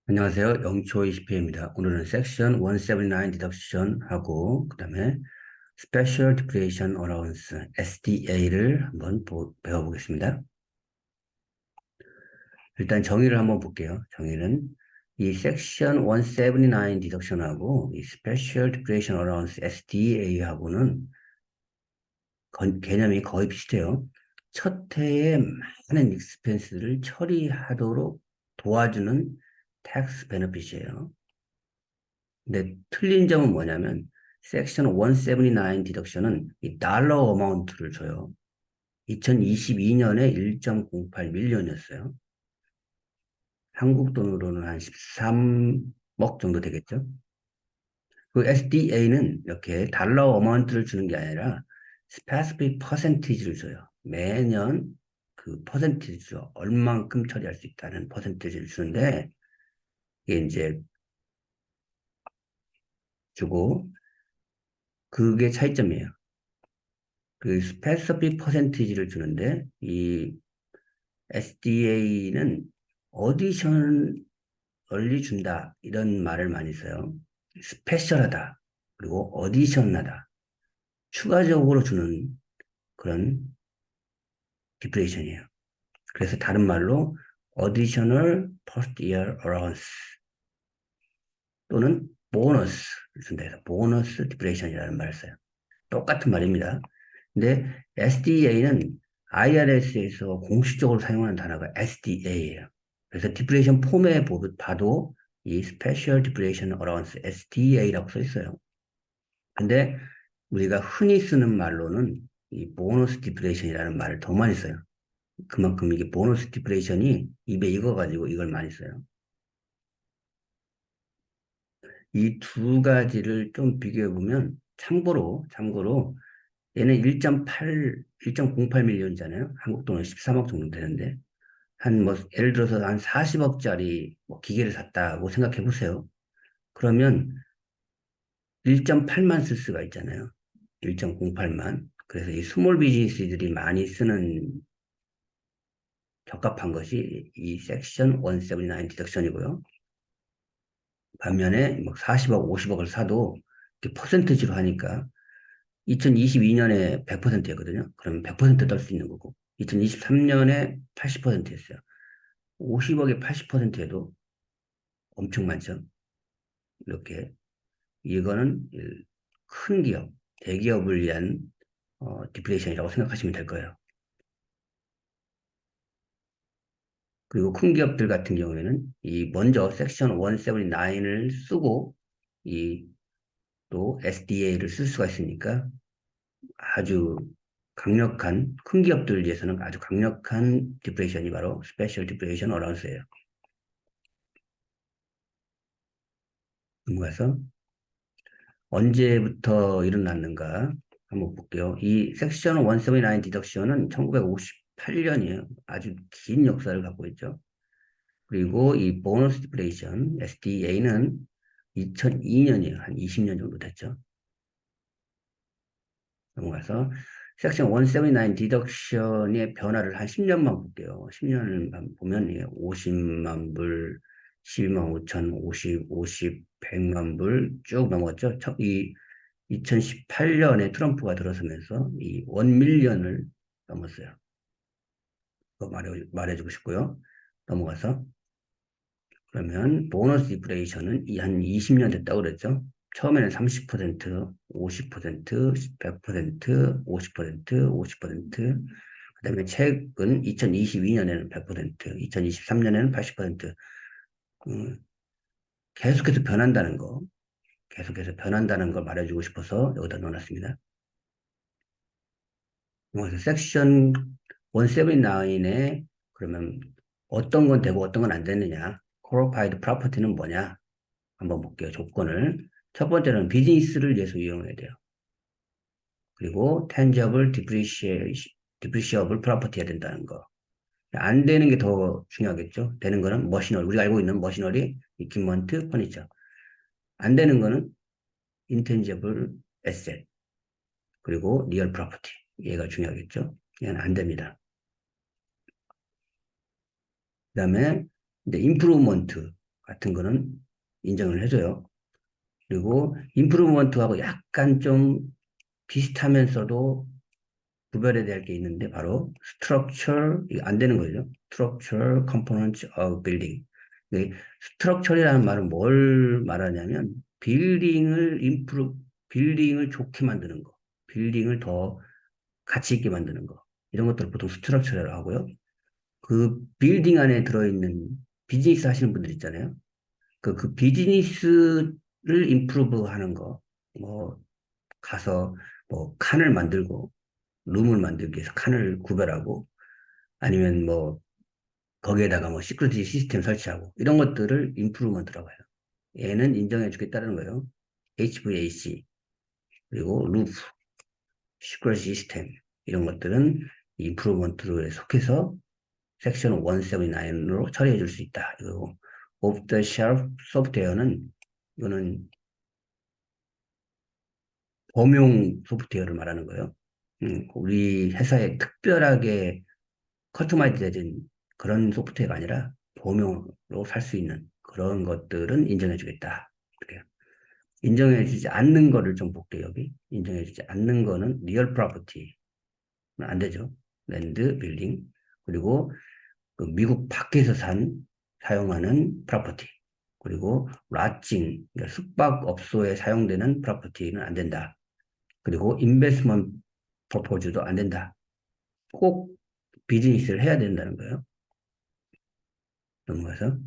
안녕하세요. 영초 20회입니다. 오늘은 섹션 179 디덕션 하고 그 다음에 Special Depreciation Allowance SDA를 한번 배워보겠습니다. 일단 정의를 한번 볼게요. 정의는 이 섹션 179 디덕션하고 이 Special Depreciation Allowance SDA하고는 개념이 거의 비슷해요. 첫 해에 많은 익스펜스를 처리하도록 도와주는 텍스 베너핏이에요. 근데 틀린 점은 뭐냐면 섹션 179 디덕션은 이 달러 어마운트를 줘요. 2022년에 1.08 밀리언이었어요. 한국 돈으로는 한 13억 정도 되겠죠. 그 SDA는 이렇게 달러 어마운트를 주는 게 아니라 스페시픽 퍼센티지를 줘요. 매년 그 퍼센티지죠. 얼만큼 처리할 수 있다는 퍼센티지를 주는데 이게 이제 주고 그게 차이점이에요. 그 스페시픽 퍼센티지를 주는데 이 SDA는 어디션을 준다 이런 말을 많이 써요. 스페셜하다 그리고 어디셔널하다 추가적으로 주는 그런 디프레이션이에요. 그래서 다른 말로 additional first year allowance 또는 보너스를 준다 해서 보너스 디프레이션이라는 말을 써요. 똑같은 말입니다. 근데 SDA는 IRS에서 공식적으로 사용하는 단어가 SDA예요. 그래서 디프레이션 폼에 봐도 이 Special Depreciation Allowance SDA라고 써 있어요. 근데 우리가 흔히 쓰는 말로는 이 보너스 디프레이션이라는 말을 더 많이 써요. 그만큼 이게 보너스 디프레이션이 입에 익어가지고 이걸 많이 써요. 이 두 가지를 좀 비교해 보면 참고로 얘는 1.08 밀리언이잖아요. 한국 돈은 13억 정도 되는데 한 뭐 예를 들어서 한 40억짜리 뭐 기계를 샀다고 생각해 보세요. 그러면 1.8만 쓸 수가 있잖아요. 1.08만. 그래서 이 스몰 비즈니스들이 많이 쓰는 적합한 것이 이 섹션 179 디덕션이고요. 반면에 뭐 40억, 50억을 사도 이렇게 퍼센트지로 하니까 2022년에 100%였거든요. 그러면 100%떨 수 있는 거고 2023년에 80%였어요. 50억에 80%에도 엄청 많죠. 이렇게 이거는 큰 기업, 대기업을 위한 디플레이션이라고 생각하시면 될 거예요. 그리고 큰 기업들 같은 경우에는 이 먼저 섹션 179을 쓰고 이 또 SDA를 쓸 수가 있으니까 아주 강력한 큰 기업들을 위해서는 아주 강력한 디프레이션이 바로 스페셜 디프레이션 어라운스예요. 넘어가서 언제부터 일어났는가 한번 볼게요. 이 섹션 179 디덕션은 1958년이에요. 아주 긴 역사를 갖고 있죠. 그리고 이 보너스 디프레이션 SDA는 2002년이에요. 한 20년 정도 됐죠. 넘어가서 섹션 179 디덕션의 변화를 한 10년만 볼게요. 10년을 보면 50만 불, 12만 5천, 50, 100만 불 쭉 넘어갔죠. 이 2018년에 트럼프가 들어서면서 이 1밀리언을 넘었어요. 그거 말해주고 싶고요. 넘어가서 그러면 보너스 디프레이션은 한 20년 됐다고 그랬죠. 처음에는 30%, 50%, 100%, 50%, 50%, 그다음에 최근 2022년에는 100%, 2023년에는 80%, 계속해서 변한다는 거, 계속해서 변한다는 걸 말해주고 싶어서 여기다 넣어놨습니다. 그래서 섹션 179에 그러면 어떤 건 되고 어떤 건 안 되느냐, qualified property는 뭐냐, 한번 볼게요. 조건을. 첫 번째는 비즈니스를 위해서 이용해야 돼요. 그리고 tangible depreciable property 해야 된다는 거. 안 되는 게 더 중요하겠죠. 되는 거는 머시너리, 우리가 알고 있는 머시너리, equipment, furniture. 안 되는 거는 intangible asset, 그리고 real property. 얘가 중요하겠죠. 얘는 안 됩니다. 그 다음에 이제 improvement. 같은 거는 인정을 해줘요. 그리고 임프루먼트하고 약간 좀 비슷하면서도 구별해야 될 게 있는데 바로 structure 이게 안 되는 거죠. structural components of building. 스트럭처리라는 말은 뭘 말하냐면 빌딩을 좋게 만드는 거, 빌딩을 더 가치 있게 만드는 거 이런 것들을 보통 스트럭처라고 하고요. 그 빌딩 안에 들어있는 비즈니스 하시는 분들 있잖아요. 그 비즈니스를 임프루브 하는 거, 뭐 가서 뭐 칸을 만들고 룸을 만들기 위해서 칸을 구별하고 아니면 뭐 거기에다가 뭐 시큐리티 시스템 설치하고 이런 것들을 임프루먼트라고 해요. 얘는 인정해 주겠다는 거예요. HVAC 그리고 루프, 시큐리티 시스템 이런 것들은 임프루먼트에 속해서 섹션 179으로 처리해 줄 수 있다. 그리고 오프 더 쉘프 소프트웨어는 이거는 범용 소프트웨어를 말하는 거예요. 우리 회사에 특별하게 커스터마이즈된 그런 소프트웨어가 아니라 범용으로 살 수 있는 그런 것들은 인정해 주겠다. 그래요. 인정해 주지 않는 거를 좀 볼게요, 여기. 인정해 주지 않는 거는 리얼 프로퍼티는 안 되죠. 랜드, 빌딩. 그리고 그 미국 밖에서 사용하는 프로퍼티. 그리고 라칭, 그러니까 숙박업소에 사용되는 프로퍼티는 안 된다. 그리고 인베스먼트 프로포즈도 안 된다. 꼭 비즈니스를 해야 된다는 거예요. 넘어가서.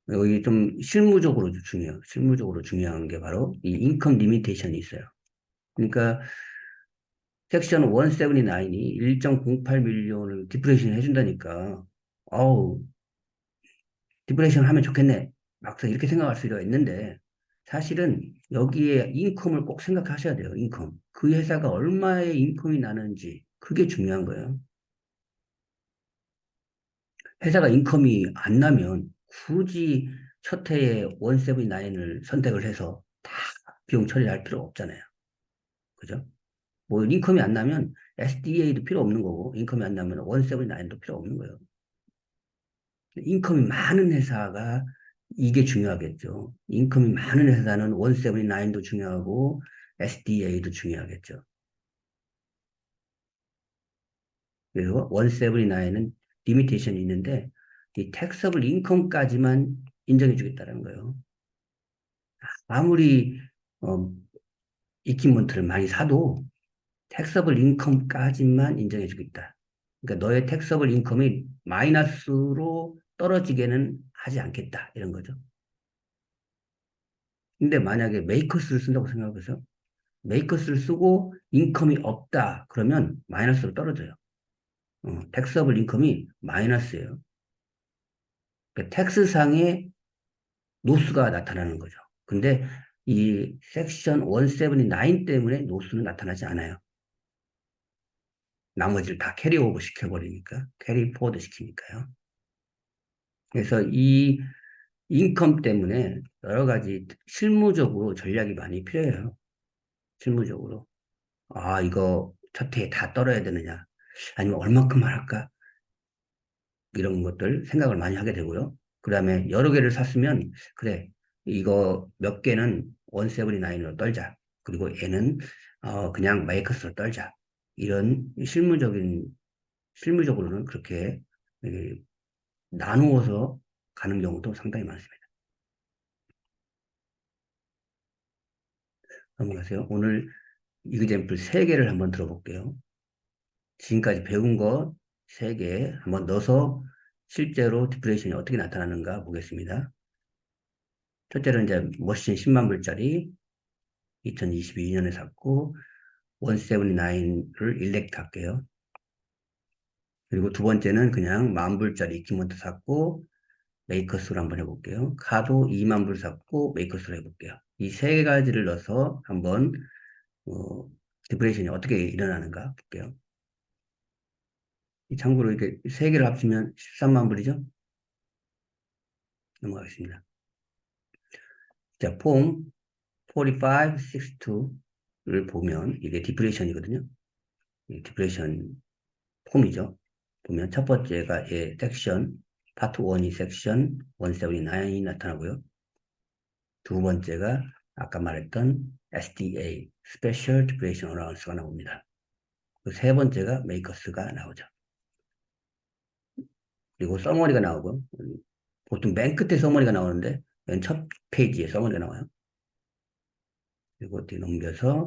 여기 좀 실무적으로 중요해요. 실무적으로 중요한 게 바로 이 인컴 리미테이션이 있어요. 그러니까 섹션 179이 1.08 밀리언을 디프레이션 해준다니까 아우 디프레이션 하면 좋겠네. 막상 이렇게 생각할 수가 있는데 사실은 여기에 인컴을 꼭 생각하셔야 돼요. 인컴. 그 회사가 얼마의 인컴이 나는지 그게 중요한 거예요. 회사가 인컴이 안 나면 굳이 첫 해에 179을 선택을 해서 다 비용 처리할 필요 없잖아요. 그죠? 뭐 인컴이 안 나면 SDA도 필요 없는 거고 인컴이 안 나면 179도 필요 없는 거예요. 인컴이 많은 회사가 이게 중요하겠죠. 인컴이 많은 회사는 179도 중요하고 SDA도 중요하겠죠. 그래서 179은 리미테이션이 있는데 이 택서블 인컴까지만 인정해 주겠다는 거예요. 아무리 어, 이퀴먼트를 많이 사도 택서블 인컴까지만 인정해 주겠다. 그러니까 너의 택서블 인컴이 마이너스로 떨어지게는 하지 않겠다. 이런 거죠. 근데 만약에 메이커스를 쓴다고 생각해서 메이커스를 쓰고 인컴이 없다. 그러면 마이너스로 떨어져요. 택서블 인컴이 마이너스예요. 그러니까 텍스상의 노스가 나타나는 거죠. 근데 이 섹션 179 때문에 노스는 나타나지 않아요. 나머지를 다 캐리오버 시켜버리니까, 캐리 포워드 시키니까요. 그래서 이 인컴 때문에 여러 가지 실무적으로 전략이 많이 필요해요. 실무적으로. 아, 이거 첫 해에 다 떨어야 되느냐? 아니면 얼만큼 할까? 이런 것들 생각을 많이 하게 되고요. 그 다음에 여러 개를 샀으면, 그래, 이거 몇 개는 179으로 떨자. 그리고 얘는, 그냥 메이커스로 떨자. 이런 실무적으로는 그렇게 나누어서 가는 경우도 상당히 많습니다. 넘어가세요. 오늘 이그젬플 3개를 한번 들어볼게요. 지금까지 배운 거 3개 한번 넣어서 실제로 디프레이션이 어떻게 나타나는가 보겠습니다. 첫째로 이제 머신 10만 불짜리 2022년에 샀고 179를 일렉트 할게요. 그리고 두 번째는 그냥 10,000불짜리 이퀴먼트 샀고 메이커스로 한번 해볼게요. 카도 2만 불 샀고 메이커스로 해볼게요. 이 세 가지를 넣어서 한번 어, 디프레이션이 어떻게 일어나는가 볼게요. 참고로 이렇게 세 개를 합치면 13만 불이죠? 넘어가겠습니다. 자, 폼 4562를 보면 이게 디프레이션이거든요. 디프레이션 폼이죠. 보면 첫 번째가 예, 섹션 파트 1이 섹션 179이 나타나고요. 두 번째가 아까 말했던 SDA, Special Deviation Allowance가 나옵니다. 그 세 번째가 메이커스가 나오죠. 그리고 서머리가 나오고, 보통 맨 끝에 서머리가 나오는데, 맨 첫 페이지에 서머리가 나와요. 그리고 뒤 넘겨서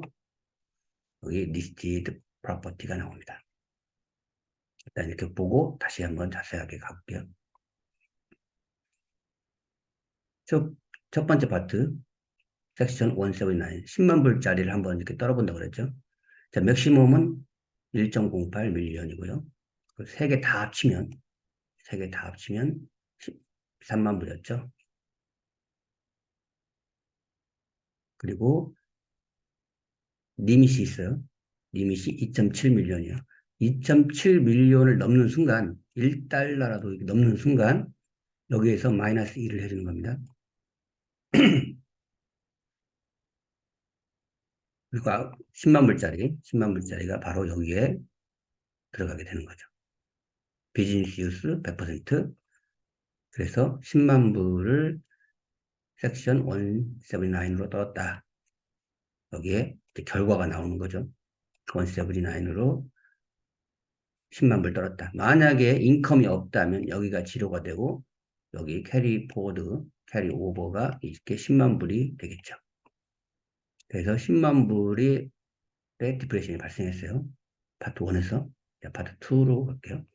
여기 Listed Property가 나옵니다. 일단 이렇게 보고 다시 한번 자세하게 가볼게요. 첫 번째 파트, 섹션 179, 10만 불짜리를 한번 이렇게 떨어본다고 그랬죠. 자, 맥시멈은 1.08 밀리언이고요. 세 개 다 합치면, 세 개 다 합치면 13만 불이었죠. 그리고 리밋이 있어요. 리밋이 2.7 밀리언이에요. 2.7 밀리언을 넘는 순간, 1달러라도 넘는 순간, 여기에서 마이너스 1을 해주는 겁니다. 그리고 10만 불짜리, 10만 불짜리가 바로 여기에 들어가게 되는 거죠. 비즈니스 유스 100%. 그래서 10만 불을 섹션 179으로 떨었다. 여기에 결과가 나오는 거죠. 179으로 10만 불 떨었다. 만약에 인컴이 없다면 여기가 지로가 되고 여기 캐리 포워드, 캐리 오버가 이렇게 10만 불이 되겠죠. 그래서 10만 불이 디프레션이 발생했어요. 파트 1에서. 파트 2로 갈게요.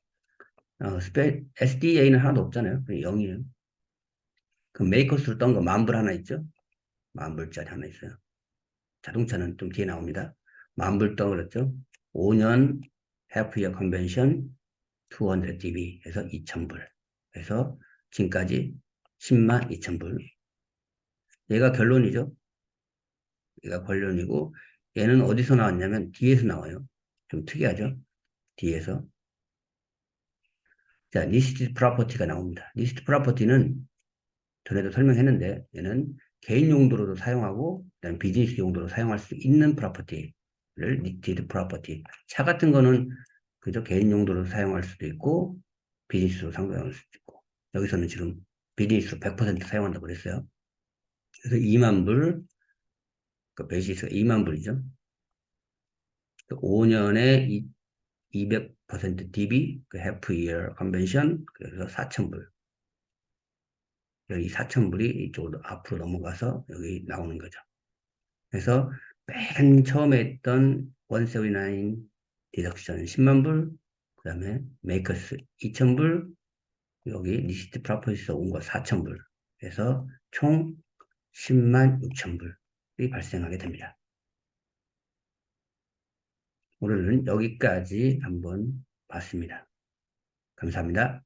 SDA는 하나도 없잖아요. 0이에요. 그 메이커스로 떤 거 만 불 하나 있죠? 만 불짜리 하나 있어요. 자동차는 좀 뒤에 나옵니다. 만 불 떤 그랬죠? 5년 해프이어 컨벤션 200dB 해서 2,000불. 그래서 지금까지 10만 2,000불. 얘가 결론이죠. 얘가 결론이고 얘는 어디서 나왔냐면 뒤에서 나와요. 좀 특이하죠? 뒤에서. 자, 리스트 프로퍼티가 나옵니다. 리스트 프로퍼티는 전에도 설명했는데 얘는 개인 용도로도 사용하고 그다음에 비즈니스 용도로 사용할 수 있는 프로퍼티를 리스티드 프로퍼티. 차 같은 거는 그저 개인 용도로 사용할 수도 있고 비즈니스로 사용할 수도 있고 여기서는 지금 비즈니스로 100% 사용한다고 그랬어요. 그래서 2만 불, 그 베이시스가 2만 불이죠. 5년에 200% DB, 그 half year convention, 그래서 4,000불. 여기 4,000불이 이쪽으로 앞으로 넘어가서 여기 나오는 거죠. 그래서 맨 처음에 했던 179 디덕션 10만 불, 그 다음에 메이커스 2,000불, 여기 리시트 프로퍼티에서 온 거 4,000불. 그래서 총 10만 6천불이 발생하게 됩니다. 오늘은 여기까지 한번 봤습니다. 감사합니다.